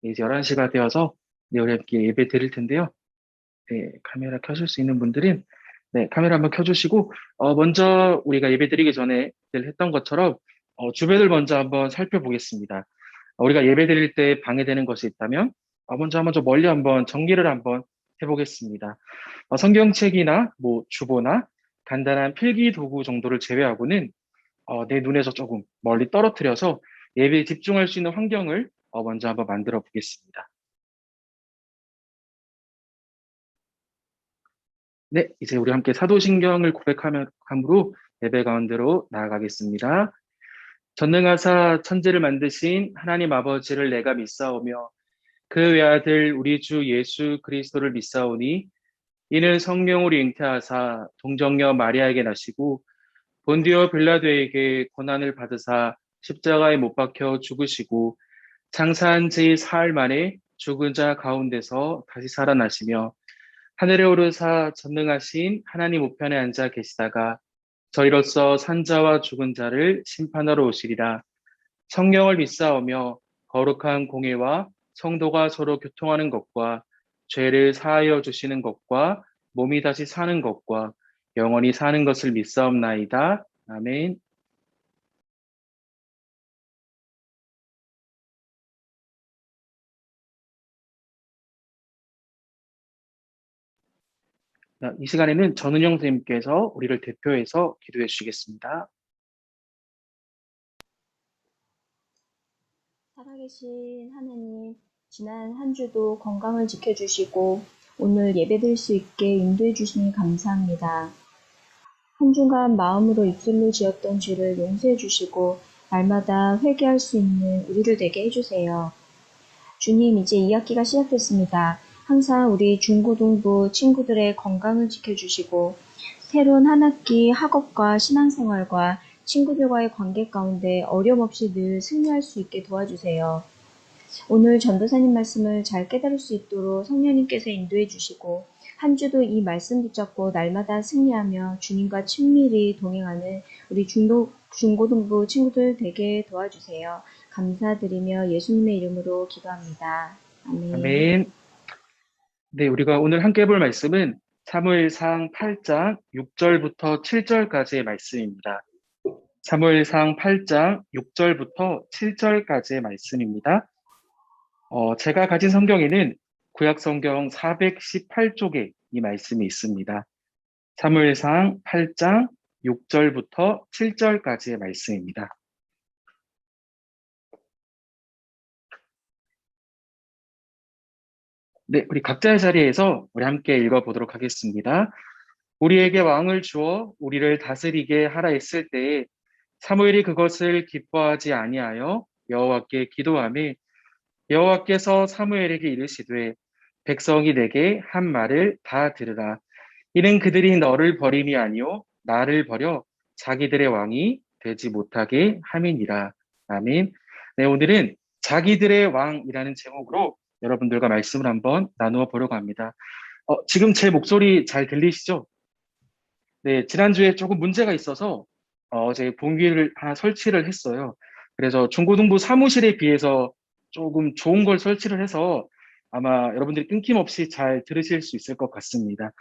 이제 11시가 되어서 네, 우리 함께 예배 드릴 텐데요. 네, 카메라 켜줄 수 있는 분들은 네, 카메라 한번 켜주시고 먼저 우리가 예배 드리기 전에 늘 했던 것처럼 주변을 먼저 한번 살펴보겠습니다. 우리가 예배 드릴 때 방해되는 것이 있다면 먼저 한번 좀 멀리 한번 정리를 한번 해보겠습니다. 성경책이나 뭐 주보나 간단한 필기 도구 정도를 제외하고는 내 눈에서 조금 멀리 떨어뜨려서 예배에 집중할 수 있는 환경을 먼저 한번 만들어 보겠습니다. 네, 이제 우리 함께 사도신경을 고백함으로 예배 가운데로 나아가겠습니다. 전능하사 천지를 만드신 하나님 아버지를 내가 믿사오며 그 외아들 우리 주 예수 그리스도를 믿사오니 이는 성령으로 잉태하사 동정녀 마리아에게 나시고 본디오 빌라도에게 고난을 받으사 십자가에 못 박혀 죽으시고 장사한 지 사흘 만에 죽은 자 가운데서 다시 살아나시며 하늘에 오르사 전능하신 하나님 우편에 앉아 계시다가 저희로서 산자와 죽은 자를 심판하러 오시리라. 성령을 믿사오며 거룩한 공예와 성도가 서로 교통하는 것과 죄를 사하여 주시는 것과 몸이 다시 사는 것과 영원히 사는 것을 믿사옵나이다. 아멘. 자, 이 시간에는 전은영 선생님께서 우리를 대표해서 기도해 주시겠습니다. 살아계신 하나님, 지난 한 주도 건강을 지켜주시고 오늘 예배드릴 수 있게 인도해 주시니 감사합니다. 한 주간 마음으로 입술로 지었던 죄를 용서해 주시고 날마다 회개할 수 있는 우리를 되게 해주세요. 주님, 이제 2학기가 시작됐습니다. 항상 우리 중고등부 친구들의 건강을 지켜주시고 새로운 한 학기 학업과 신앙생활과 친구들과의 관계 가운데 어려움 없이 늘 승리할 수 있게 도와주세요. 오늘 전도사님 말씀을 잘 깨달을 수 있도록 성령님께서 인도해 주시고 한 주도 이 말씀 붙잡고 날마다 승리하며 주님과 친밀히 동행하는 우리 중고등부 친구들 되게 도와주세요. 감사드리며 예수님의 이름으로 기도합니다. 아멘. 아멘. 네, 우리가 오늘 함께 볼 말씀은 사무엘상 8장 6절부터 7절까지의 말씀입니다. 사무엘상 8장 6절부터 7절까지의 말씀입니다. 제가 가진 성경에는 구약 성경 418쪽에 이 말씀이 있습니다. 사무엘상 8장 6절부터 7절까지의 말씀입니다. 네, 우리 각자의 자리에서 우리 함께 읽어보도록 하겠습니다. 우리에게 왕을 주어 우리를 다스리게 하라 했을 때에 사무엘이 그것을 기뻐하지 아니하여 여호와께 기도하며 여호와께서 사무엘에게 이르시되 백성이 내게 한 말을 다 들으라. 이는 그들이 너를 버림이 아니요 나를 버려 자기들의 왕이 되지 못하게 함이니라. 아멘. 네, 오늘은 자기들의 왕이라는 제목으로 여러분들과 말씀을 한번 나누어 보려고 합니다. 지금 제 목소리 잘 들리시죠? 네, 지난주에 조금 문제가 있어서 어제 봉기를 하나 설치를 했어요. 그래서 중고등부 사무실에 비해서 조금 좋은 걸 설치를 해서 아마 여러분들이 끊김없이 잘 들으실 수 있을 것 같습니다.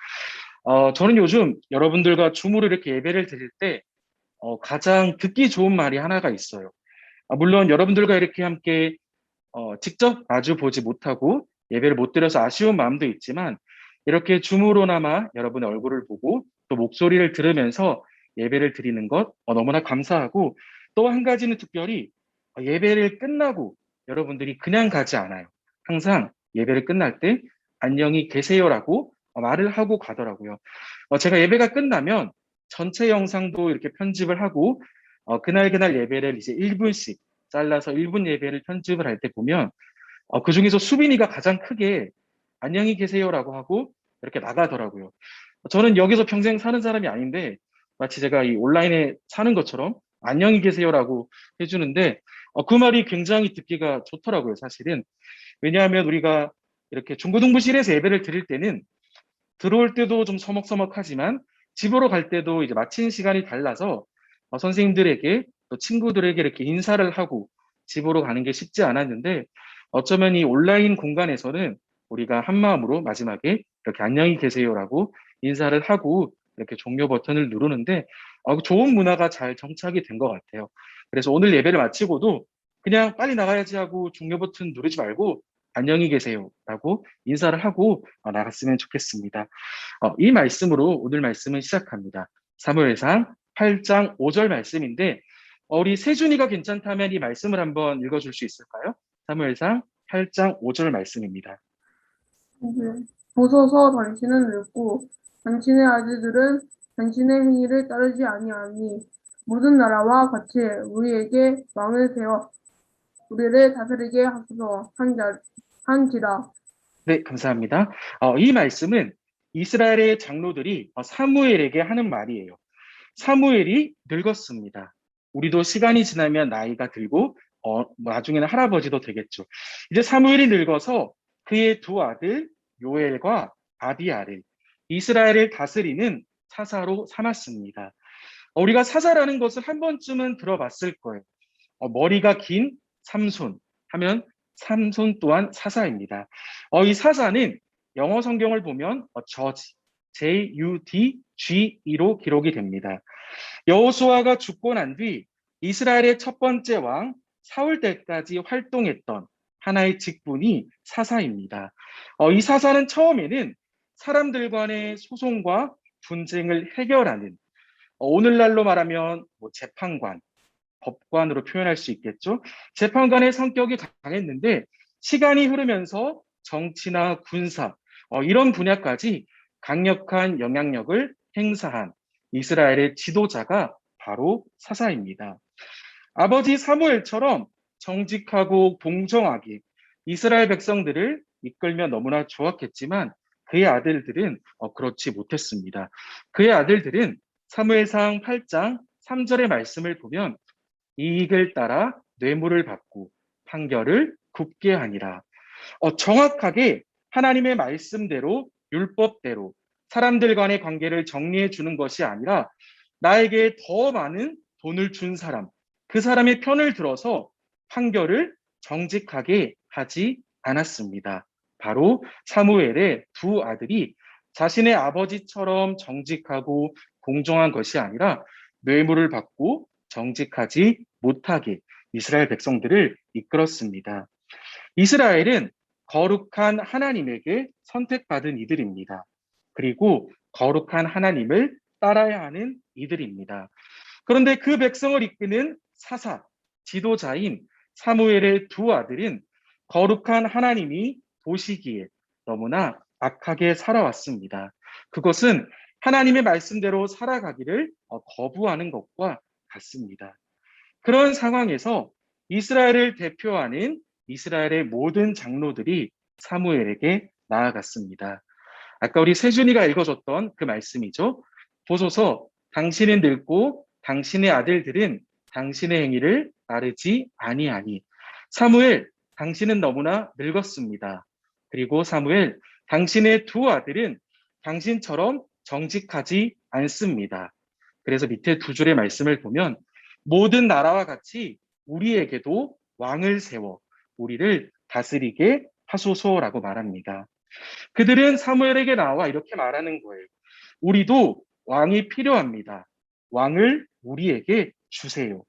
저는 요즘 여러분들과 줌으로 이렇게 예배를 드릴 때 가장 듣기 좋은 말이 하나가 있어요. 물론 여러분들과 이렇게 함께 직접 마주 보지 못하고 예배를 못 드려서 아쉬운 마음도 있지만 이렇게 줌으로나마 여러분의 얼굴을 보고 또 목소리를 들으면서 예배를 드리는 것 너무나 감사하고 또 한 가지는 특별히 예배를 끝나고 여러분들이 그냥 가지 않아요. 항상 예배를 끝날 때 안녕히 계세요라고 말을 하고 가더라고요. 제가 예배가 끝나면 전체 영상도 이렇게 편집을 하고 그날 예배를 이제 1분씩 잘라서 1분 예배를 편집을 할 때 보면 그 중에서 수빈이가 가장 크게 안녕히 계세요라고 하고 이렇게 나가더라고요. 저는 여기서 평생 사는 사람이 아닌데 마치 제가 이 온라인에 사는 것처럼 안녕히 계세요라고 해주는데 그 말이 굉장히 듣기가 좋더라고요, 사실은. 왜냐하면 우리가 이렇게 중고등부실에서 예배를 드릴 때는 들어올 때도 좀 서먹서먹하지만 집으로 갈 때도 이제 마치는 시간이 달라서 선생님들에게 또 친구들에게 이렇게 인사를 하고 집으로 가는 게 쉽지 않았는데 어쩌면 이 온라인 공간에서는 우리가 한 마음으로 마지막에 이렇게 안녕히 계세요라고 인사를 하고 이렇게 종료 버튼을 누르는데 좋은 문화가 잘 정착이 된 것 같아요. 그래서 오늘 예배를 마치고도 그냥 빨리 나가야지 하고 종료 버튼 누르지 말고 안녕히 계세요라고 인사를 하고 나갔으면 좋겠습니다. 이 말씀으로 오늘 말씀은 시작합니다. 사무엘상 8장 5절 말씀인데 우리 세준이가 괜찮다면 이 말씀을 한번 읽어줄 수 있을까요? 사무엘상 8장 5절 말씀입니다. 보소서 당신은 늙고 당신의 아들들은 당신의 행위를 따르지 아니하니 모든 나라와 같이 우리에게 왕을 세워 우리를 다스리게 하소서 한지라. 네, 감사합니다. 이 말씀은 이스라엘의 장로들이 사무엘에게 하는 말이에요. 사무엘이 늙었습니다. 우리도 시간이 지나면 나이가 들고 나중에는 할아버지도 되겠죠. 이제 사무엘이 늙어서 그의 두 아들 요엘과 아비야를 이스라엘을 다스리는 사사로 삼았습니다. 우리가 사사라는 것을 한 번쯤은 들어봤을 거예요. 머리가 긴 삼손 하면 삼손 또한 사사입니다. 이 사사는 영어 성경을 보면 judge, J-U-D-G-E로 기록이 됩니다. 여호수아가 죽고 난 뒤 이스라엘의 첫 번째 왕 사울 때까지 활동했던 하나의 직분이 사사입니다. 이 사사는 처음에는 사람들 간의 소송과 분쟁을 해결하는 오늘날로 말하면 재판관, 법관으로 표현할 수 있겠죠. 재판관의 성격이 강했는데 시간이 흐르면서 정치나 군사 이런 분야까지 강력한 영향력을 행사한 이스라엘의 지도자가 바로 사사입니다. 아버지 사무엘처럼 정직하고 공정하게 이스라엘 백성들을 이끌며 너무나 좋았겠지만 그의 아들들은 그렇지 못했습니다. 그의 아들들은 사무엘상 8장 3절의 말씀을 보면 이익을 따라 뇌물을 받고 판결을 굽게 하니라. 정확하게 하나님의 말씀대로 율법대로 사람들 간의 관계를 정리해 주는 것이 아니라 나에게 더 많은 돈을 준 사람, 그 사람의 편을 들어서 판결을 정직하게 하지 않았습니다. 바로 사무엘의 두 아들이 자신의 아버지처럼 정직하고 공정한 것이 아니라 뇌물을 받고 정직하지 못하게 이스라엘 백성들을 이끌었습니다. 이스라엘은 거룩한 하나님에게 선택받은 이들입니다. 그리고 거룩한 하나님을 따라야 하는 이들입니다. 그런데 그 백성을 이끄는 사사, 지도자인 사무엘의 두 아들은 거룩한 하나님이 보시기에 너무나 악하게 살아왔습니다. 그것은 하나님의 말씀대로 살아가기를 거부하는 것과 같습니다. 그런 상황에서 이스라엘을 대표하는 이스라엘의 모든 장로들이 사무엘에게 나아갔습니다. 아까 우리 세준이가 읽어줬던 그 말씀이죠. 보소서 당신은 늙고 당신의 아들들은 당신의 행위를 따르지 아니하니. 사무엘 당신은 너무나 늙었습니다. 그리고 사무엘 당신의 두 아들은 당신처럼 정직하지 않습니다. 그래서 밑에 두 줄의 말씀을 보면 모든 나라와 같이 우리에게도 왕을 세워 우리를 다스리게 하소서라고 말합니다. 그들은 사무엘에게 나와 이렇게 말하는 거예요. 우리도 왕이 필요합니다. 왕을 우리에게 주세요.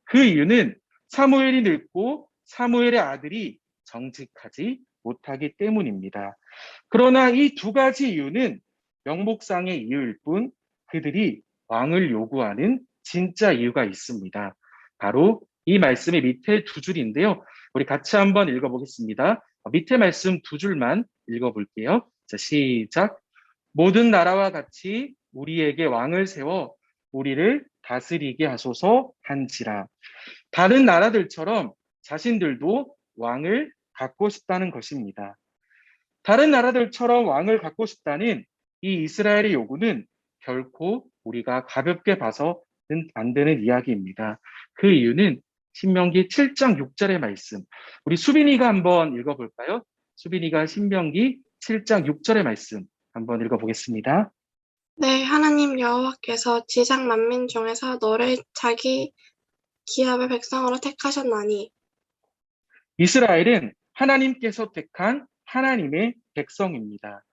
그 이유는 사무엘이 늙고 사무엘의 아들이 정직하지 못하기 때문입니다. 그러나 이 두 가지 이유는 명목상의 이유일 뿐 그들이 왕을 요구하는 진짜 이유가 있습니다. 바로 이 말씀의 밑에 두 줄인데요. 우리 같이 한번 읽어보겠습니다. 밑에 말씀 두 줄만 읽어볼게요. 자, 시작. 모든 나라와 같이 우리에게 왕을 세워 우리를 다스리게 하소서 한지라. 다른 나라들처럼 자신들도 왕을 갖고 싶다는 것입니다. 다른 나라들처럼 왕을 갖고 싶다는 이 이스라엘의 요구는 결코 우리가 가볍게 봐서는 안 되는 이야기입니다. 그 이유는 신명기 7장 6절의 말씀. 우리 수빈이가 한번 읽어볼까요? 수빈이가 신명기 7장 6절의 말씀 한번 읽어보겠습니다. 네, 하나님 여호와께서 지상 만민 중에서 너를 자기 기업의 백성으로 택하셨나니. 이스라엘은 하나님께서 택한 하나님의 백성입니다.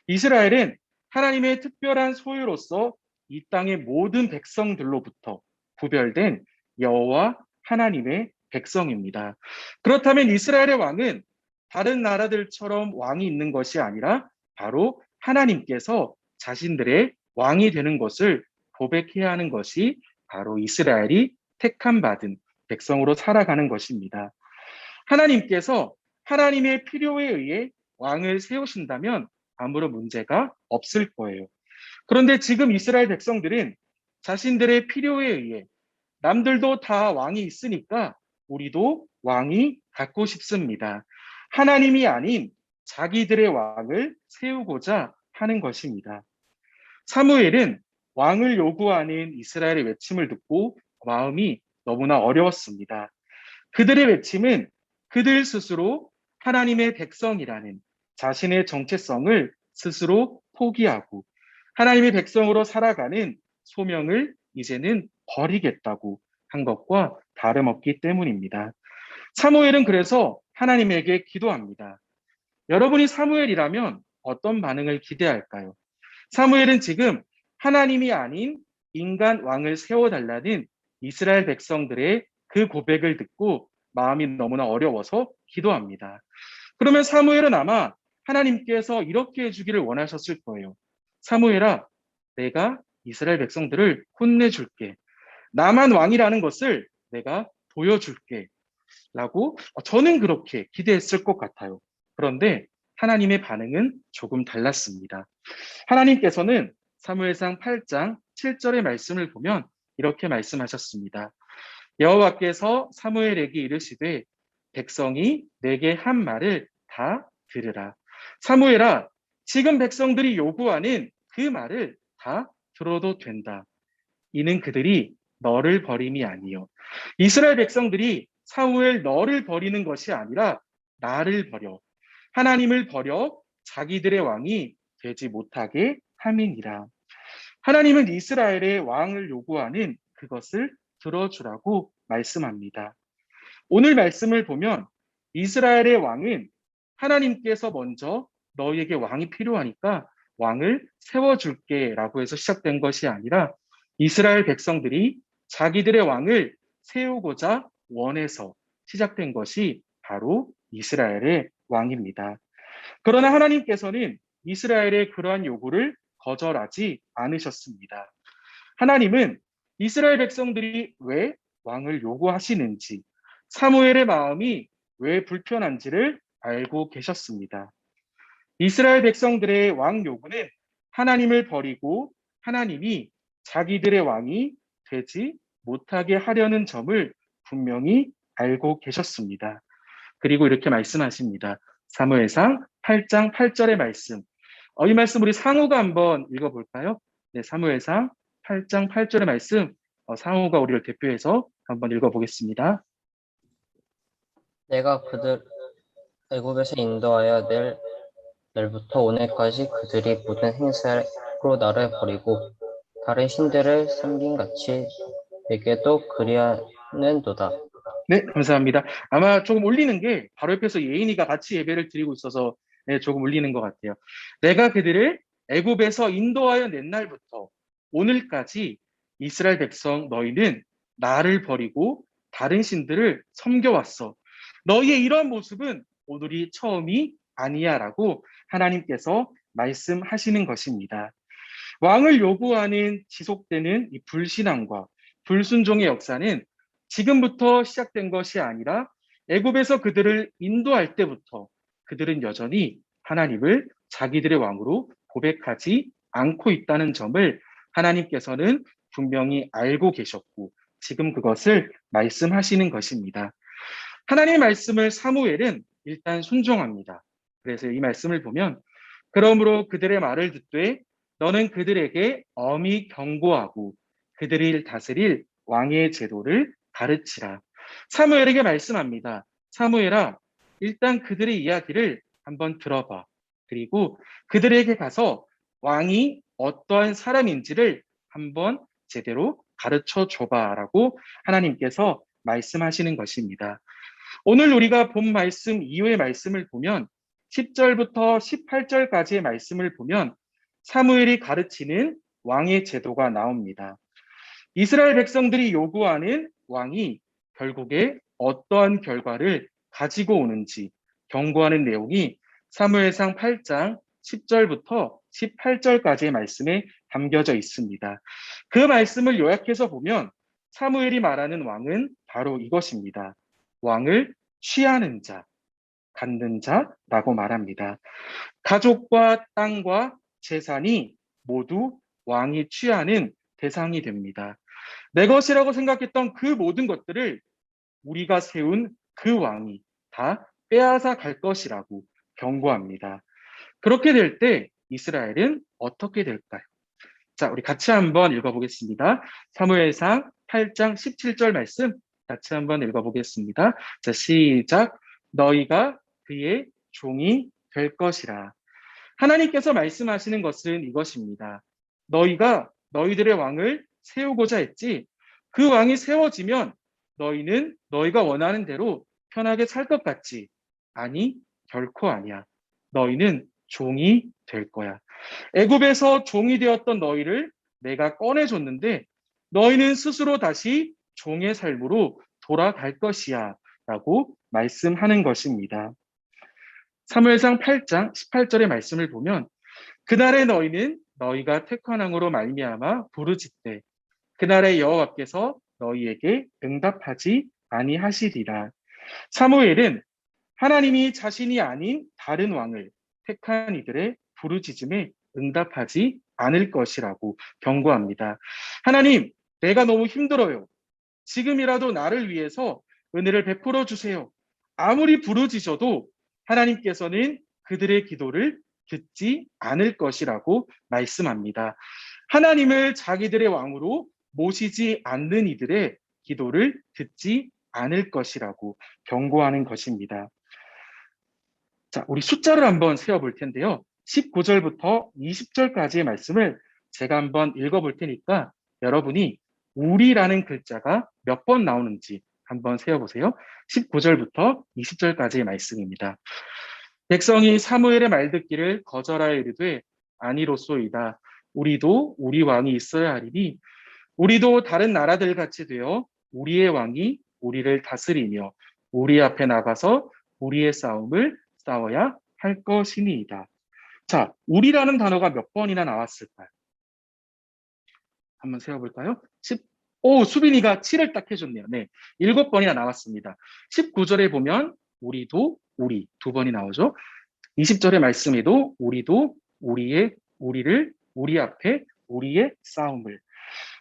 이스라엘은 하나님의 특별한 소유로서 이 땅의 모든 백성들로부터 구별된 여호와 하나님의 백성입니다. 그렇다면 이스라엘의 왕은 다른 나라들처럼 왕이 있는 것이 아니라 바로 하나님께서 자신들의 왕이 되는 것을 고백해야 하는 것이 바로 이스라엘이 택함 받은 백성으로 살아가는 것입니다. 하나님께서 하나님의 필요에 의해 왕을 세우신다면 아무런 문제가 없을 거예요. 그런데 지금 이스라엘 백성들은 자신들의 필요에 의해 남들도 다 왕이 있으니까 우리도 왕이 갖고 싶습니다. 하나님이 아닌 자기들의 왕을 세우고자 하는 것입니다. 사무엘은 왕을 요구하는 이스라엘의 외침을 듣고 마음이 너무나 어려웠습니다. 그들의 외침은 그들 스스로 하나님의 백성이라는 자신의 정체성을 스스로 포기하고 하나님의 백성으로 살아가는 소명을 이제는 버리겠다고 한 것과 다름없기 때문입니다. 사무엘은 그래서 하나님에게 기도합니다. 여러분이 사무엘이라면 어떤 반응을 기대할까요? 사무엘은 지금 하나님이 아닌 인간 왕을 세워달라는 이스라엘 백성들의 그 고백을 듣고 마음이 너무나 어려워서 기도합니다. 그러면 사무엘은 아마 하나님께서 이렇게 해주기를 원하셨을 거예요. 사무엘아, 내가 이스라엘 백성들을 혼내줄게. 나만 왕이라는 것을 내가 보여줄게. 라고 저는 그렇게 기대했을 것 같아요. 그런데 하나님의 반응은 조금 달랐습니다. 하나님께서는 사무엘상 8장 7절의 말씀을 보면 이렇게 말씀하셨습니다. 여호와께서 사무엘에게 이르시되 백성이 내게 한 말을 다 들으라. 사무엘아, 지금 백성들이 요구하는 그 말을 다 들어도 된다. 이는 그들이 너를 버림이 아니요. 이스라엘 백성들이 사무엘 너를 버리는 것이 아니라 나를 버려. 하나님을 버려 자기들의 왕이 되지 못하게 함이니라. 하나님은 이스라엘의 왕을 요구하는 그것을 들어주라고 말씀합니다. 오늘 말씀을 보면 이스라엘의 왕은 하나님께서 먼저 너희에게 왕이 필요하니까 왕을 세워줄게 라고 해서 시작된 것이 아니라 이스라엘 백성들이 자기들의 왕을 세우고자 원해서 시작된 것이 바로 이스라엘의 왕입니다. 그러나 하나님께서는 이스라엘의 그러한 요구를 거절하지 않으셨습니다. 하나님은 이스라엘 백성들이 왜 왕을 요구하시는지, 사무엘의 마음이 왜 불편한지를 알고 계셨습니다. 이스라엘 백성들의 왕 요구는 하나님을 버리고 하나님이 자기들의 왕이 되지 못하게 하려는 점을 분명히 알고 계셨습니다. 그리고 이렇게 말씀하십니다. 사무엘상 8장 8절의 말씀. 이 말씀 우리 상우가 한번 읽어볼까요? 네, 사무엘상 8장 8절의 말씀 상우가 우리를 대표해서 한번 읽어보겠습니다. 내가 그들 애굽에서 인도하여 날부터 오늘까지 그들이 모든 행사로 나를 버리고 다른 신들을 섬김같이 내게도 그리하는도다. 네, 감사합니다. 아마 조금 울리는 게 바로 옆에서 예인이가 같이 예배를 드리고 있어서 조금 울리는 것 같아요. 내가 그들을 애굽에서 인도하여 낸 날부터 오늘까지 이스라엘 백성 너희는 나를 버리고 다른 신들을 섬겨왔어. 너희의 이러한 모습은 오늘이 처음이 아니야 라고 하나님께서 말씀하시는 것입니다. 왕을 요구하는 지속되는 이 불신앙과 불순종의 역사는 지금부터 시작된 것이 아니라 애굽에서 그들을 인도할 때부터 그들은 여전히 하나님을 자기들의 왕으로 고백하지 않고 있다는 점을 하나님께서는 분명히 알고 계셨고 지금 그것을 말씀하시는 것입니다. 하나님의 말씀을 사무엘은 일단 순종합니다. 그래서 이 말씀을 보면 그러므로 그들의 말을 듣되 너는 그들에게 엄히 경고하고 그들을 다스릴 왕의 제도를 가르치라. 사무엘에게 말씀합니다. 사무엘아, 일단 그들의 이야기를 한번 들어봐. 그리고 그들에게 가서 왕이 어떠한 사람인지를 한번 제대로 가르쳐 줘봐라고 하나님께서 말씀하시는 것입니다. 오늘 우리가 본 말씀 이후의 말씀을 보면 10절부터 18절까지의 말씀을 보면 사무엘이 가르치는 왕의 제도가 나옵니다. 이스라엘 백성들이 요구하는 왕이 결국에 어떠한 결과를 가지고 오는지 경고하는 내용이 사무엘상 8장 10절부터 18절까지의 말씀에 담겨져 있습니다. 그 말씀을 요약해서 보면 사무엘이 말하는 왕은 바로 이것입니다. 왕을 취하는 자, 갖는 자라고 말합니다. 가족과 땅과 재산이 모두 왕이 취하는 대상이 됩니다. 내 것이라고 생각했던 그 모든 것들을 우리가 세운 그 왕이 다 빼앗아 갈 것이라고 경고합니다. 그렇게 될 때 이스라엘은 어떻게 될까요? 자, 우리 같이 한번 읽어보겠습니다. 사무엘상 8장 17절 말씀 같이 한번 읽어보겠습니다. 자, 시작. 너희가 그의 종이 될 것이라. 하나님께서 말씀하시는 것은 이것입니다. 너희가 너희들의 왕을 세우고자 했지. 그 왕이 세워지면 너희는 너희가 원하는 대로 편하게 살 것 같지? 아니, 결코 아니야. 너희는 종이 될 거야. 애굽에서 종이 되었던 너희를 내가 꺼내줬는데 너희는 스스로 다시 종의 삶으로 돌아갈 것이야 라고 말씀하는 것입니다. 사무엘상 8장 18절의 말씀을 보면 그날에 너희는 너희가 택한 왕으로 말미암아 부르짖되 그날에 여호와께서 너희에게 응답하지 아니하시리라. 사무엘은 하나님이 자신이 아닌 다른 왕을 택한 이들의 부르짖음에 응답하지 않을 것이라고 경고합니다. 하나님, 내가 너무 힘들어요. 지금이라도 나를 위해서 은혜를 베풀어 주세요. 아무리 부르짖어도 하나님께서는 그들의 기도를 듣지 않을 것이라고 말씀합니다. 하나님을 자기들의 왕으로 모시지 않는 이들의 기도를 듣지 않을 것이라고 경고하는 것입니다. 자, 우리 숫자를 한번 세어볼 텐데요. 19절부터 20절까지의 말씀을 제가 한번 읽어볼 테니까 여러분이 우리라는 글자가 몇 번 나오는지 한번 세어보세요. 19절부터 20절까지의 말씀입니다. 백성이 사무엘의 말 듣기를 거절하여 이르되 아니로소이다. 우리도 우리 왕이 있어야 하리니 우리도 다른 나라들 같이 되어 우리의 왕이 우리를 다스리며 우리 앞에 나가서 우리의 싸움을 싸워야 할 것이니이다. 자, 우리라는 단어가 몇 번이나 나왔을까요? 한번 세어볼까요? 수빈이가 7을 딱 해줬네요. 네, 7번이나 나왔습니다. 19절에 보면 우리도 우리 2번이 나오죠. 20절의 말씀에도 우리도 우리를 우리 앞에 우리의 싸움을.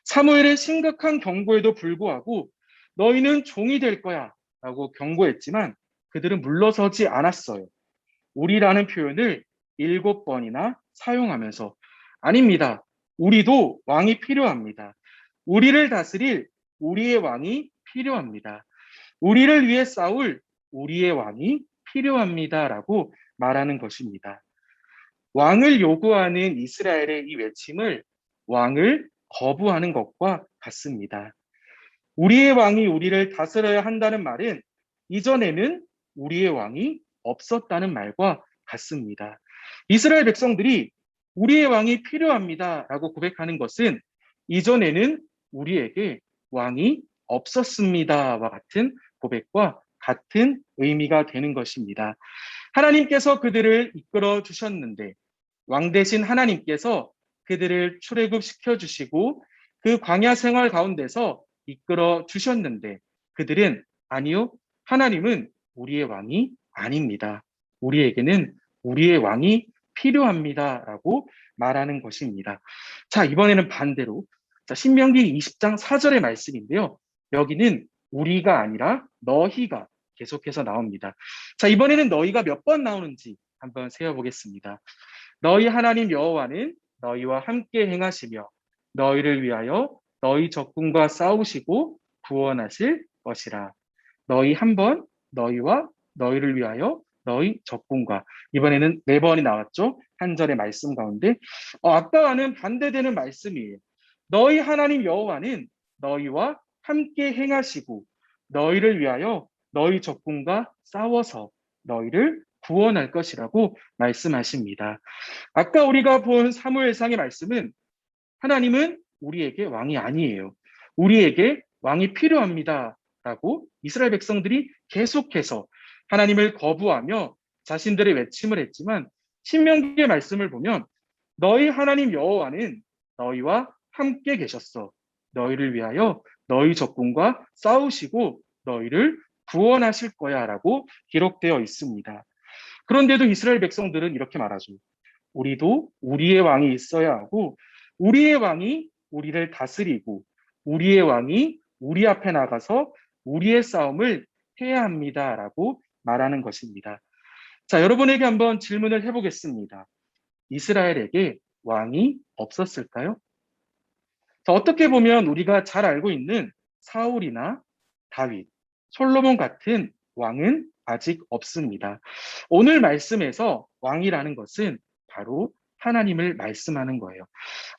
사무엘의 심각한 경고에도 불구하고 너희는 종이 될 거야 라고 경고했지만 그들은 물러서지 않았어요. 우리라는 표현을 7번이나 사용하면서 아닙니다. 우리도 왕이 필요합니다. 우리를 다스릴 우리의 왕이 필요합니다. 우리를 위해 싸울 우리의 왕이 필요합니다 라고 말하는 것입니다. 왕을 요구하는 이스라엘의 이 외침을 왕을 거부하는 것과 같습니다. 우리의 왕이 우리를 다스려야 한다는 말은 이전에는 우리의 왕이 없었다는 말과 같습니다. 이스라엘 백성들이 우리의 왕이 필요합니다 라고 고백하는 것은 이전에는 우리에게 왕이 없었습니다와 같은 고백과 같은 의미가 되는 것입니다. 하나님께서 그들을 이끌어 주셨는데 왕 대신 하나님께서 그들을 출애굽시켜 주시고 그 광야 생활 가운데서 이끌어 주셨는데 그들은 아니요, 하나님은 우리의 왕이 아닙니다. 우리에게는 우리의 왕이 필요합니다 라고 말하는 것입니다. 자, 이번에는 반대로 자, 신명기 20장 4절의 말씀인데요. 여기는 우리가 아니라 너희가 계속해서 나옵니다. 자, 이번에는 너희가 몇 번 나오는지 한번 세어보겠습니다. 너희 하나님 여호와는 너희와 함께 행하시며 너희를 위하여 너희 적군과 싸우시고 구원하실 것이라. 너희 한 번, 너희와 너희를 위하여 너희 적군과. 이번에는 4번이 나왔죠. 한 절의 말씀 가운데. 아까와는 반대되는 말씀이에요. 너희 하나님 여호와는 너희와 함께 행하시고 너희를 위하여 너희 적군과 싸워서 너희를 구원할 것이라고 말씀하십니다. 아까 우리가 본 사무엘상의 말씀은 하나님은 우리에게 왕이 아니에요. 우리에게 왕이 필요합니다. 라고 이스라엘 백성들이 계속해서 하나님을 거부하며 자신들의 외침을 했지만 신명기의 말씀을 보면 너희 하나님 여호와는 너희와 함께 계셨어. 너희를 위하여 너희 적군과 싸우시고 너희를 구원하실 거야 라고 기록되어 있습니다. 그런데도 이스라엘 백성들은 이렇게 말하죠. 우리도 우리의 왕이 있어야 하고 우리의 왕이 우리를 다스리고 우리의 왕이 우리 앞에 나가서 우리의 싸움을 해야 합니다 라고 말하는 것입니다. 자, 여러분에게 한번 질문을 해보겠습니다. 이스라엘에게 왕이 없었을까요? 자, 어떻게 보면 우리가 잘 알고 있는 사울이나 다윗, 솔로몬 같은 왕은 아직 없습니다. 오늘 말씀에서 왕이라는 것은 바로 하나님을 말씀하는 거예요.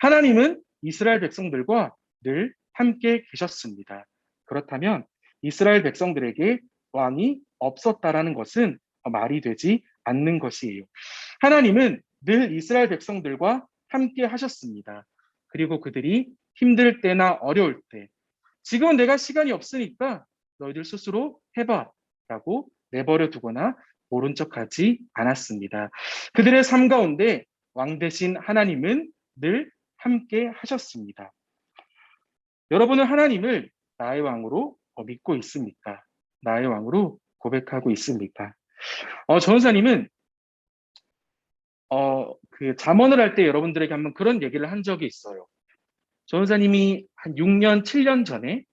하나님은 이스라엘 백성들과 늘 함께 계셨습니다. 그렇다면 이스라엘 백성들에게 왕이 없었다라는 것은 말이 되지 않는 것이에요. 하나님은 늘 이스라엘 백성들과 함께 하셨습니다. 그리고 그들이 힘들 때나 어려울 때 지금은 내가 시간이 없으니까 너희들 스스로 해봐 라고 내버려 두거나 모른 척하지 않았습니다. 그들의 삶 가운데 왕 대신 하나님은 늘 함께 하셨습니다. 여러분은 하나님을 나의 왕으로 믿고 있습니까? 나의 왕으로 고백하고 있습니까? 전사님은 그 잠언을 할 때 여러분들에게 한번 그런 얘기를 한 적이 있어요. 전사님이 한 6년, 7년 전에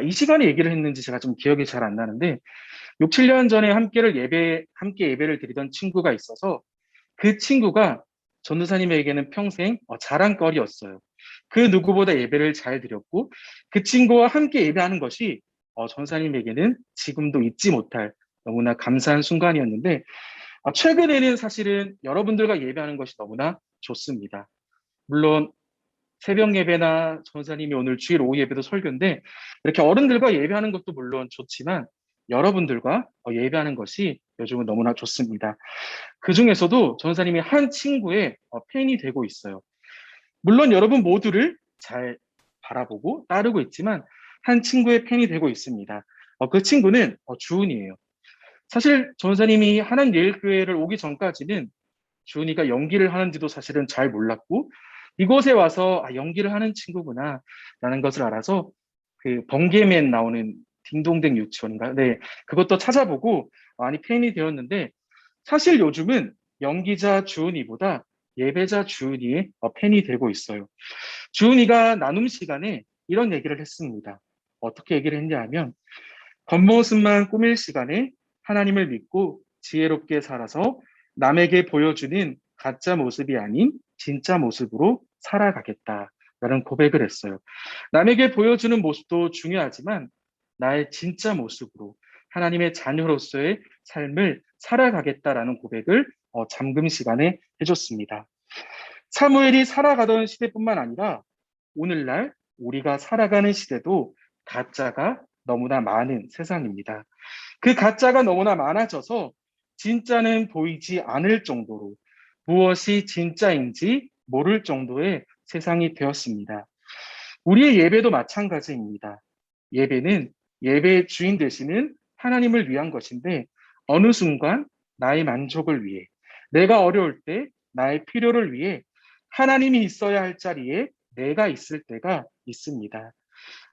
이 시간에 얘기를 했는지 제가 좀 기억이 잘 안 나는데 6, 7년 전에 함께 예배를 드리던 친구가 있어서 그 친구가 전도사님에게는 평생 자랑거리였어요. 그 누구보다 예배를 잘 드렸고 그 친구와 함께 예배하는 것이 전도사님에게는 지금도 잊지 못할 너무나 감사한 순간이었는데 최근에는 사실은 여러분들과 예배하는 것이 너무나 좋습니다. 물론 새벽 예배나 전도사님이 오늘 주일 오후 예배도 설교인데 이렇게 어른들과 예배하는 것도 물론 좋지만 여러분들과 예배하는 것이 요즘은 너무나 좋습니다. 그 중에서도 전도사님이 한 친구의 팬이 되고 있어요. 물론 여러분 모두를 잘 바라보고 따르고 있지만 한 친구의 팬이 되고 있습니다. 그 친구는 주은이에요. 사실 전도사님이 하나님 예일교회를 오기 전까지는 주은이가 연기를 하는지도 사실은 잘 몰랐고 이곳에 와서 연기를 하는 친구구나 라는 것을 알아서 그 번개맨 나오는 딩동댕 유치원인가? 네, 그것도 찾아보고 많이 팬이 되었는데 사실 요즘은 연기자 주은이보다 예배자 주은이의 팬이 되고 있어요. 주은이가 나눔 시간에 이런 얘기를 했습니다. 어떻게 얘기를 했냐 하면 겉모습만 꾸밀 시간에 하나님을 믿고 지혜롭게 살아서 남에게 보여주는 가짜 모습이 아닌 진짜 모습으로 살아가겠다라는 고백을 했어요. 남에게 보여주는 모습도 중요하지만 나의 진짜 모습으로 하나님의 자녀로서의 삶을 살아가겠다라는 고백을 잠금 시간에 해줬습니다. 사무엘이 살아가던 시대뿐만 아니라 오늘날 우리가 살아가는 시대도 가짜가 너무나 많은 세상입니다. 그 가짜가 너무나 많아져서 진짜는 보이지 않을 정도로 무엇이 진짜인지 모를 정도의 세상이 되었습니다. 우리의 예배도 마찬가지입니다. 예배는 예배의 주인 되시는 하나님을 위한 것인데 어느 순간 나의 만족을 위해 내가 어려울 때 나의 필요를 위해 하나님이 있어야 할 자리에 내가 있을 때가 있습니다.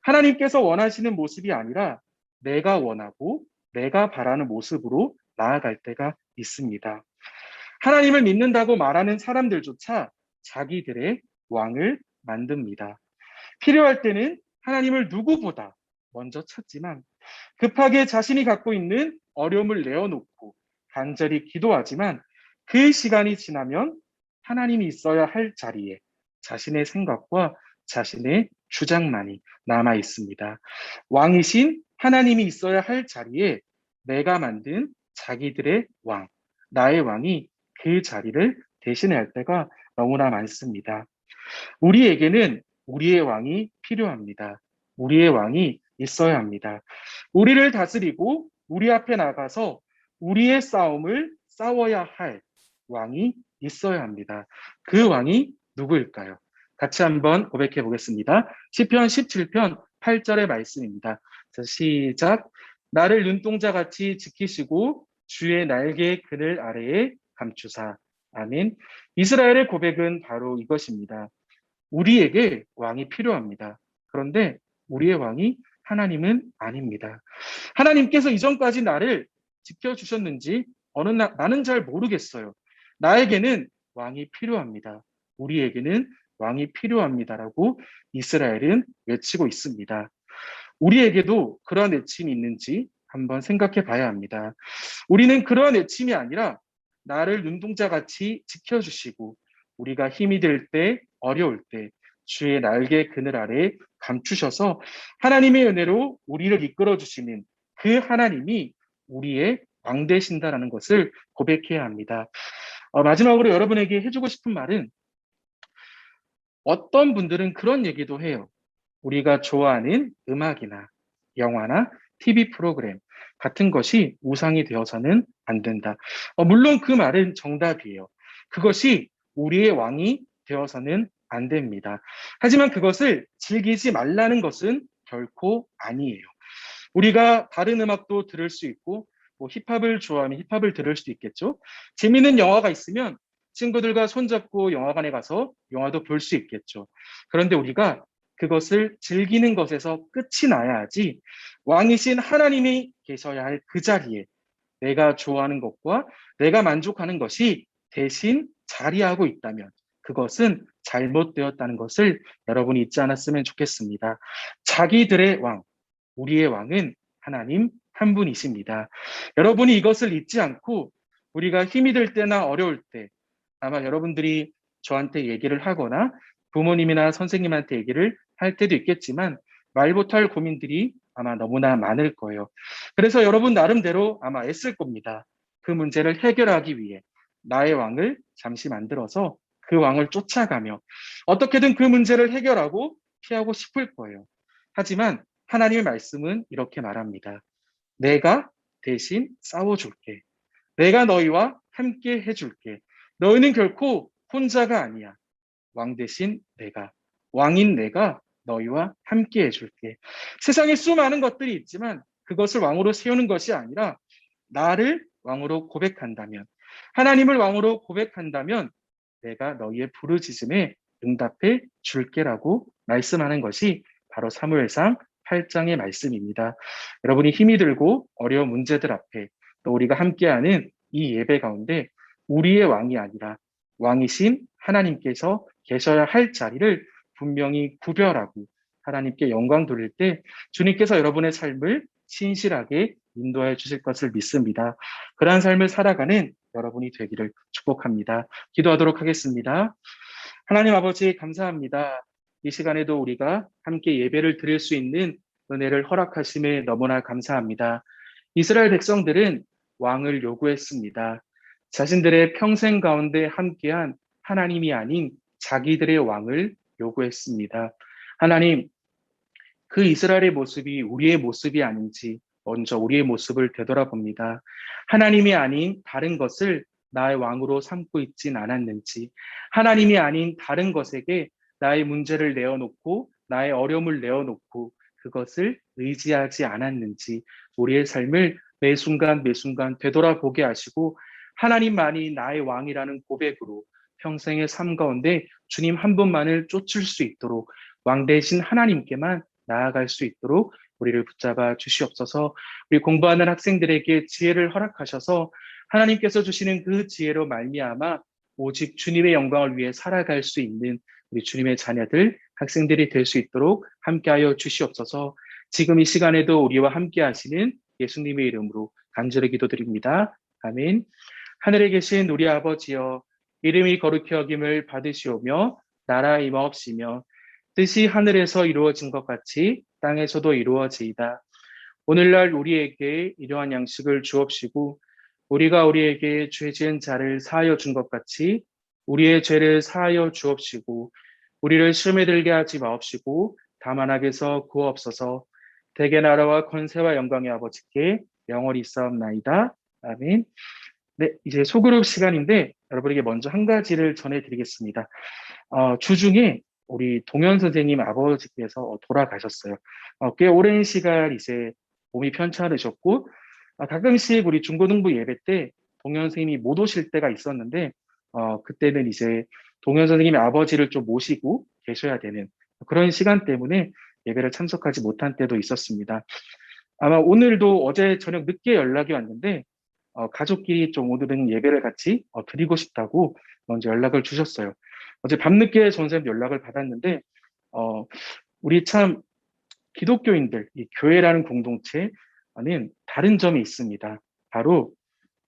하나님께서 원하시는 모습이 아니라 내가 원하고 내가 바라는 모습으로 나아갈 때가 있습니다. 하나님을 믿는다고 말하는 사람들조차 자기들의 왕을 만듭니다. 필요할 때는 하나님을 누구보다 먼저 찾지만 급하게 자신이 갖고 있는 어려움을 내어놓고 간절히 기도하지만 그 시간이 지나면 하나님이 있어야 할 자리에 자신의 생각과 자신의 주장만이 남아 있습니다. 왕이신 하나님이 있어야 할 자리에 내가 만든 자기들의 왕, 나의 왕이 그 자리를 대신할 때가 너무나 많습니다. 우리에게는 우리의 왕이 필요합니다. 우리의 왕이 있어야 합니다. 우리를 다스리고 우리 앞에 나가서 우리의 싸움을 싸워야 할 왕이 있어야 합니다. 그 왕이 누구일까요? 같이 한번 고백해 보겠습니다. 시편 17편 8절의 말씀입니다. 자, 시작. 나를 눈동자같이 지키시고 주의 날개 그늘 아래에 감추사. 아멘. 이스라엘의 고백은 바로 이것입니다. 우리에게 왕이 필요합니다. 그런데 우리의 왕이 하나님은 아닙니다. 하나님께서 이전까지 나를 지켜주셨는지 나는 잘 모르겠어요. 나에게는 왕이 필요합니다. 우리에게는 왕이 필요합니다라고 이스라엘은 외치고 있습니다. 우리에게도 그러한 외침이 있는지 한번 생각해 봐야 합니다. 우리는 그러한 외침이 아니라 나를 눈동자같이 지켜주시고 우리가 힘이 들 때, 어려울 때 주의 날개 그늘 아래 감추셔서 하나님의 은혜로 우리를 이끌어 주시는 그 하나님이 우리의 왕 되신다라는 것을 고백해야 합니다. 마지막으로 여러분에게 해주고 싶은 말은 어떤 분들은 그런 얘기도 해요. 우리가 좋아하는 음악이나 영화나 TV 프로그램 같은 것이 우상이 되어서는 안 된다. 물론 그 말은 정답이에요. 그것이 우리의 왕이 되어서는 안 됩니다. 하지만 그것을 즐기지 말라는 것은 결코 아니에요. 우리가 다른 음악도 들을 수 있고 뭐 힙합을 좋아하면 힙합을 들을 수도 있겠죠. 재미있는 영화가 있으면 친구들과 손잡고 영화관에 가서 영화도 볼 수 있겠죠. 그런데 우리가 그것을 즐기는 것에서 끝이 나야 하지 왕이신 하나님이 계셔야 할 그 자리에 내가 좋아하는 것과 내가 만족하는 것이 대신 자리하고 있다면 그것은 잘못되었다는 것을 여러분이 잊지 않았으면 좋겠습니다. 자기들의 왕, 우리의 왕은 하나님 한 분이십니다. 여러분이 이것을 잊지 않고 우리가 힘이 들 때나 어려울 때 아마 여러분들이 저한테 얘기를 하거나 부모님이나 선생님한테 얘기를 할 때도 있겠지만 말 못할 고민들이 아마 너무나 많을 거예요. 그래서 여러분 나름대로 아마 애쓸 겁니다. 그 문제를 해결하기 위해 나의 왕을 잠시 만들어서 그 왕을 쫓아가며 어떻게든 그 문제를 해결하고 피하고 싶을 거예요. 하지만 하나님의 말씀은 이렇게 말합니다. 내가 대신 싸워줄게. 내가 너희와 함께 해줄게. 너희는 결코 혼자가 아니야. 왕 대신 내가, 왕인 내가 너희와 함께 해줄게. 세상에 수많은 것들이 있지만 그것을 왕으로 세우는 것이 아니라 나를 왕으로 고백한다면, 하나님을 왕으로 고백한다면 내가 너희의 부르짖음에 응답해 줄게라고 말씀하는 것이 바로 사무엘상 8장의 말씀입니다. 여러분이 힘이 들고 어려운 문제들 앞에 또 우리가 함께하는 이 예배 가운데 우리의 왕이 아니라 왕이신 하나님께서 계셔야 할 자리를 분명히 구별하고 하나님께 영광 돌릴 때 주님께서 여러분의 삶을 신실하게 인도해 주실 것을 믿습니다. 그러한 삶을 살아가는 여러분이 되기를 축복합니다. 기도하도록 하겠습니다. 하나님 아버지 감사합니다. 이 시간에도 우리가 함께 예배를 드릴 수 있는 은혜를 허락하심에 너무나 감사합니다. 이스라엘 백성들은 왕을 요구했습니다. 자신들의 평생 가운데 함께한 하나님이 아닌 자기들의 왕을 요구했습니다. 하나님, 그 이스라엘의 모습이 우리의 모습이 아닌지 먼저 우리의 모습을 되돌아봅니다. 하나님이 아닌 다른 것을 나의 왕으로 삼고 있진 않았는지, 하나님이 아닌 다른 것에게 나의 문제를 내어놓고 나의 어려움을 내어놓고 그것을 의지하지 않았는지 우리의 삶을 매 순간 매 순간 되돌아보게 하시고 하나님만이 나의 왕이라는 고백으로 평생의 삶 가운데 주님 한 분만을 쫓을 수 있도록 왕 대신 하나님께만 나아갈 수 있도록 우리를 붙잡아 주시옵소서. 우리 공부하는 학생들에게 지혜를 허락하셔서 하나님께서 주시는 그 지혜로 말미암아 오직 주님의 영광을 위해 살아갈 수 있는 우리 주님의 자녀들, 학생들이 될 수 있도록 함께하여 주시옵소서. 지금 이 시간에도 우리와 함께 하시는 예수님의 이름으로 간절히 기도드립니다. 아멘. 하늘에 계신 우리 아버지여, 이름이 거룩히 여김을 받으시오며 나라 임하옵시며 뜻이 하늘에서 이루어진 것 같이 땅에서도 이루어지이다. 오늘날 우리에게 일용할 양식을 주옵시고 우리가 우리에게 죄 지은 자를 사하여 준 것 같이 우리의 죄를 사하여 주옵시고 우리를 시험에 들게 하지 마옵시고 다만 악에서 구하옵소서. 대개 나라와 권세와 영광의 아버지께 영원히 있사옵나이다. 아멘. 네, 이제 소그룹 시간인데 여러분에게 먼저 한 가지를 전해드리겠습니다. 주중에 우리 동현 선생님 아버지께서 돌아가셨어요. 꽤 오랜 시간 이제 몸이 편찮으셨고, 가끔씩 우리 중고등부 예배 때 동현 선생님이 못 오실 때가 있었는데, 그때는 이제 동현 선생님의 아버지를 좀 모시고 계셔야 되는 그런 시간 때문에 예배를 참석하지 못한 때도 있었습니다. 아마 오늘도 어제 저녁 늦게 연락이 왔는데, 가족끼리 좀 오늘은 예배를 같이 드리고 싶다고 먼저 연락을 주셨어요. 어제 밤늦게 전쌤 연락을 받았는데, 우리 참 기독교인들, 이 교회라는 공동체는 다른 점이 있습니다. 바로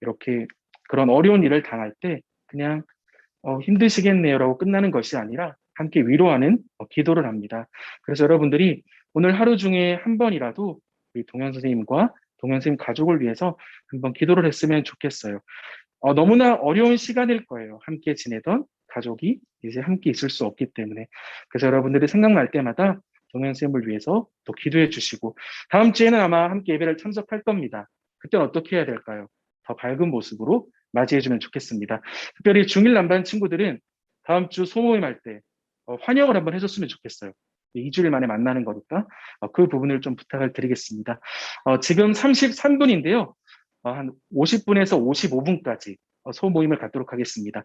이렇게 그런 어려운 일을 당할 때 그냥 힘드시겠네요라고 끝나는 것이 아니라 함께 위로하는 기도를 합니다. 그래서 여러분들이 오늘 하루 중에 한 번이라도 우리 동현 선생님과 동현 선생님 가족을 위해서 한번 기도를 했으면 좋겠어요. 너무나 어려운 시간일 거예요. 함께 지내던 가족이 이제 함께 있을 수 없기 때문에. 그래서 여러분들이 생각날 때마다 동현 선생님을 위해서 또 기도해 주시고, 다음 주에는 아마 함께 예배를 참석할 겁니다. 그때는 어떻게 해야 될까요? 더 밝은 모습으로 맞이해주면 좋겠습니다. 특별히 중1 남반 친구들은 다음 주 소모임 할 때 환영을 한번 해줬으면 좋겠어요. 2주일 만에 만나는 거니까 그 부분을 좀 부탁을 드리겠습니다. 지금 33분인데요. 한 50분에서 55분까지 소모임을 갖도록 하겠습니다.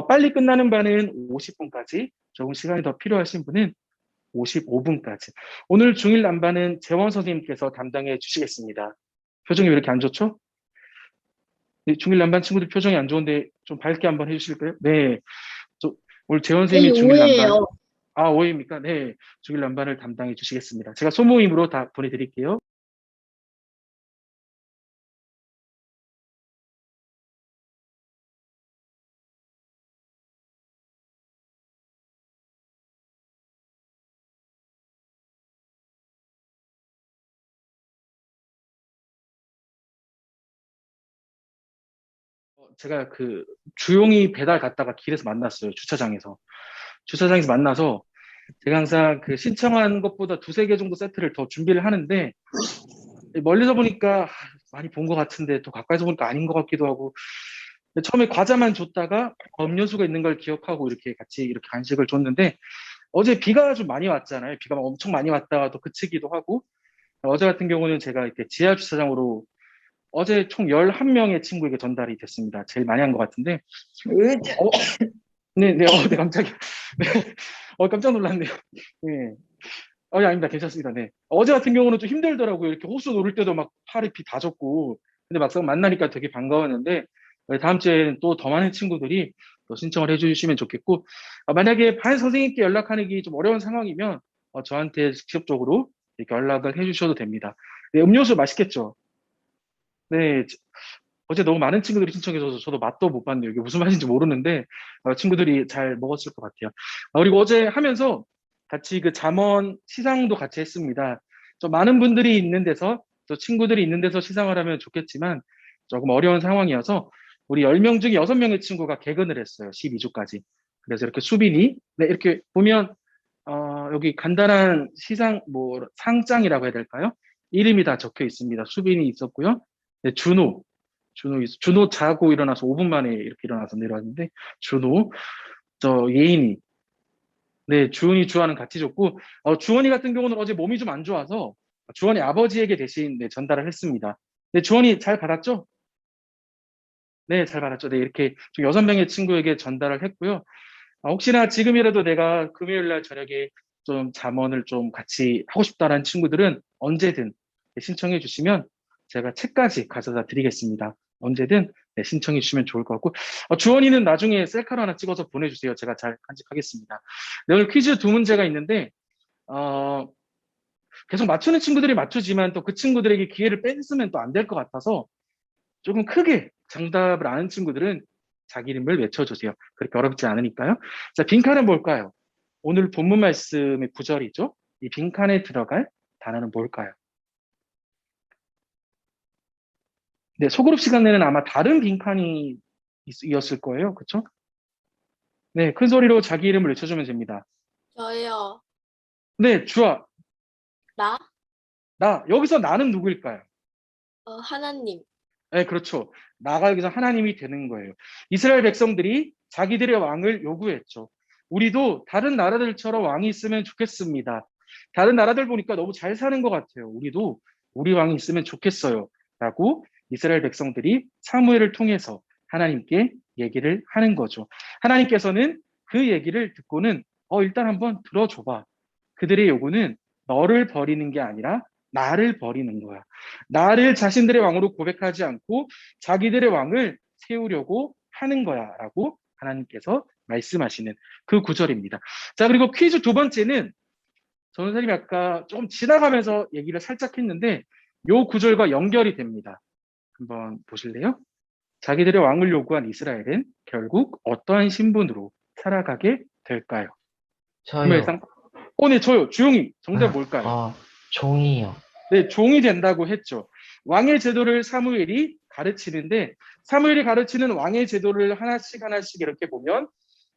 빨리 끝나는 반은 50분까지, 조금 시간이 더 필요하신 분은 55분까지. 오늘 중1 남반은 재원 선생님께서 담당해 주시겠습니다. 표정이 왜 이렇게 안 좋죠? 중1 남반 친구들 표정이 안 좋은데 좀 밝게 한번 해주실까요? 네. 오늘 재원 선생님이 중1 남반. 오해입니까? 네. 중1 남반을 담당해 주시겠습니다. 제가 소모임으로 다 보내드릴게요. 제가 그 주용이 배달 갔다가 길에서 만났어요. 주차장에서 만나서 제가 항상 그 신청한 것보다 두세 개 정도 세트를 더 준비를 하는데, 멀리서 보니까 많이 본 것 같은데 또 가까이서 보니까 아닌 것 같기도 하고, 처음에 과자만 줬다가 음료수가 있는 걸 기억하고 이렇게 같이 이렇게 간식을 줬는데, 어제 비가 좀 많이 왔잖아요. 비가 엄청 많이 왔다가 또 그치기도 하고, 어제 같은 경우는 제가 이렇게 지하 주차장으로 어제 총 11명의 친구에게 전달이 됐습니다. 제일 많이 한 것 같은데. 네, 네, 네, 깜짝이야. 네, 깜짝 놀랐네요. 네. 아닙니다. 괜찮습니다. 네. 어제 같은 경우는 좀 힘들더라고요. 이렇게 호수 노를 때도 막 팔에 비 다 젖고. 근데 막상 만나니까 되게 반가웠는데, 다음 주에는 또 더 많은 친구들이 또 신청을 해주시면 좋겠고, 만약에 반 선생님께 연락하기 좀 어려운 상황이면, 저한테 직접적으로 이렇게 연락을 해주셔도 됩니다. 네, 음료수 맛있겠죠? 네. 어제 너무 많은 친구들이 신청해서 저도 맛도 못 봤네요. 이게 무슨 맛인지 모르는데, 친구들이 잘 먹었을 것 같아요. 그리고 어제 하면서 같이 그 잠언 시상도 같이 했습니다. 좀 많은 분들이 있는 데서, 또 친구들이 있는 데서 시상을 하면 좋겠지만, 조금 어려운 상황이어서, 우리 10명 중에 6명의 친구가 개근을 했어요. 12주까지. 그래서 이렇게 수빈이, 네, 이렇게 보면, 여기 간단한 시상, 상장이라고 해야 될까요? 이름이 다 적혀 있습니다. 수빈이 있었고요. 네, 준호 자고 일어나서 5분 만에 이렇게 일어나서 내려왔는데, 예인이, 네, 주은이, 주아는 같이 줬고, 주원이 같은 경우는 어제 몸이 좀 안 좋아서 주원이 아버지에게 대신 네, 전달을 했습니다. 네, 주원이 잘 받았죠? 네, 잘 받았죠. 네, 이렇게 좀 6명의 친구에게 전달을 했고요. 혹시나 지금이라도 내가 금요일 날 저녁에 좀 잠원을 좀 같이 하고 싶다라는 친구들은 언제든 신청해 주시면 제가 책까지 가져다 드리겠습니다. 언제든 네, 신청해 주시면 좋을 것 같고, 주원이는 나중에 셀카로 하나 찍어서 보내주세요. 제가 잘 간직하겠습니다. 네, 오늘 퀴즈 2문제가 있는데, 계속 맞추는 친구들이 맞추지만 또 그 친구들에게 기회를 뺏으면 또 안 될 것 같아서 조금 크게 정답을 아는 친구들은 자기 이름을 외쳐주세요. 그렇게 어렵지 않으니까요. 자, 빈칸은 뭘까요? 오늘 본문 말씀의 구절이죠. 이 빈칸에 들어갈 단어는 뭘까요? 네, 소그룹 시간에는 아마 다른 빈칸이 이었을 거예요. 그렇죠? 네, 큰 소리로 자기 이름을 외쳐주면 됩니다. 저요. 네, 주아, 나? 여기서 나는 누구일까요? 하나님. 네, 그렇죠. 나아가기 위해서 하나님이 되는 거예요. 이스라엘 백성들이 자기들의 왕을 요구했죠. 우리도 다른 나라들처럼 왕이 있으면 좋겠습니다. 다른 나라들 보니까 너무 잘 사는 것 같아요. 우리도 우리 왕이 있으면 좋겠어요. 라고 이스라엘 백성들이 사무엘을 통해서 하나님께 얘기를 하는 거죠. 하나님께서는 그 얘기를 듣고는 일단 한번 들어줘봐. 그들의 요구는 너를 버리는 게 아니라 나를 버리는 거야. 나를 자신들의 왕으로 고백하지 않고 자기들의 왕을 세우려고 하는 거야. 라고 하나님께서 말씀하시는 그 구절입니다. 자, 그리고 퀴즈 두 번째는 전우사님이 아까 조금 지나가면서 얘기를 살짝 했는데 요 구절과 연결이 됩니다. 한번 보실래요? 자기들의 왕을 요구한 이스라엘은 결국 어떠한 신분으로 살아가게 될까요? 저요. 네, 저요. 주용이. 정답 뭘까요? 종이요. 네, 종이 된다고 했죠. 왕의 제도를 사무엘이 가르치는데 사무엘이 가르치는 왕의 제도를 하나씩 하나씩 이렇게 보면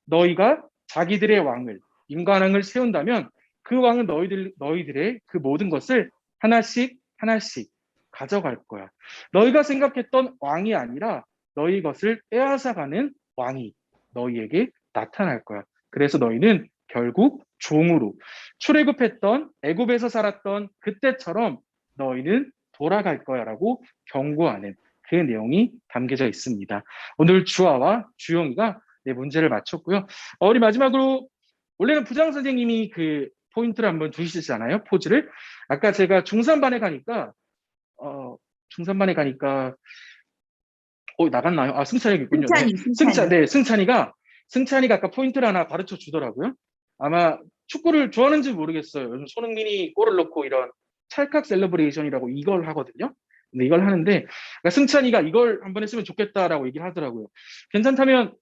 너희가 자기들의 왕을, 인간왕을 세운다면 그 왕은 너희들의 그 모든 것을 하나씩 하나씩 가져갈 거야. 너희가 생각했던 왕이 아니라 너희 것을 빼앗아가는 왕이 너희에게 나타날 거야. 그래서 너희는 결국 종으로 출애굽했던 애굽에서 살았던 그때처럼 너희는 돌아갈 거야라고 경고하는 그 내용이 담겨져 있습니다. 오늘 주아와 주영이가 문제를 맞췄고요. 우리 마지막으로 원래는 부장 선생님이 그 포인트를 한번 주시잖아요. 포즈를. 아까 제가 중3반에 가니까 나갔나요? 승찬이가 있군요. 네. 승찬이가 아까 포인트를 하나 가르쳐 주더라고요. 아마 축구를 좋아하는지 모르겠어요. 요즘 손흥민이 골을 넣고 이런 찰칵 셀러브레이션이라고 이걸 하거든요. 근데 이걸 하는데 그러니까 승찬이가 이걸 한번 했으면 좋겠다라고 얘기를 하더라고요. 괜찮다면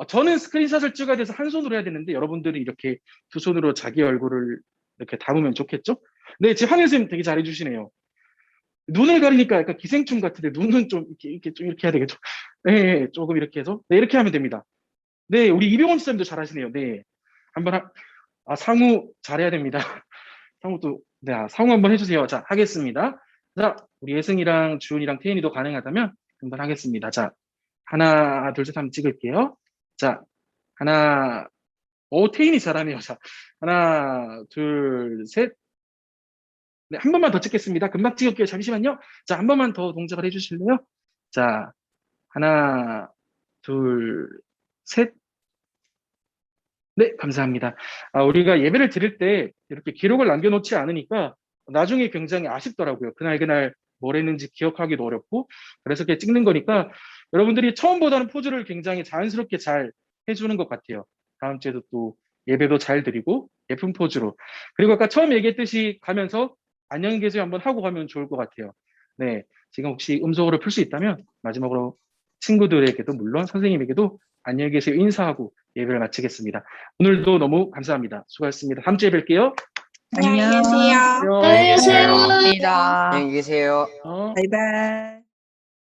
저는 스크린샷을 찍어야 돼서 한 손으로 해야 되는데 여러분들이 이렇게 두 손으로 자기 얼굴을 이렇게 담으면 좋겠죠? 네, 지금 한일 선생님 되게 잘해주시네요. 눈을 가리니까 약간 기생충 같은데 눈은 좀 이렇게 해야 되겠죠? 네, 조금 이렇게 해서 네, 이렇게 하면 됩니다. 네, 우리 이병헌 선생님도 잘하시네요. 네, 한번 상우 잘해야 됩니다. 상우 한번 해주세요. 자, 하겠습니다. 자, 우리 예승이랑 주은이랑 태인이도 가능하다면 한번 하겠습니다. 자, 하나, 둘, 셋 한번 찍을게요. 자, 태인이 잘하네요. 자, 하나, 둘, 셋. 네, 한 번만 더 찍겠습니다. 금방 찍을게요. 잠시만요. 자, 한 번만 더 동작을 해주실래요? 자, 하나, 둘, 셋. 네, 감사합니다. 우리가 예배를 드릴 때 이렇게 기록을 남겨놓지 않으니까 나중에 굉장히 아쉽더라고요. 그날 뭘 했는지 기억하기도 어렵고 그래서 이렇게 찍는 거니까 여러분들이 처음보다는 포즈를 굉장히 자연스럽게 잘 해주는 것 같아요. 다음 주에도 또 예배도 잘 드리고 예쁜 포즈로. 그리고 아까 처음 얘기했듯이 가면서 안녕히 계세요 한번 하고 가면 좋을 것 같아요. 네, 지금 혹시 음소거를 풀 수 있다면 마지막으로 친구들에게도 물론 선생님에게도 안녕히 계세요 인사하고 예배를 마치겠습니다. 오늘도 너무 감사합니다. 수고하셨습니다. 다음 주에 뵐게요. 안녕히 계세요. 안녕. 안녕히 계세요. 바이바이.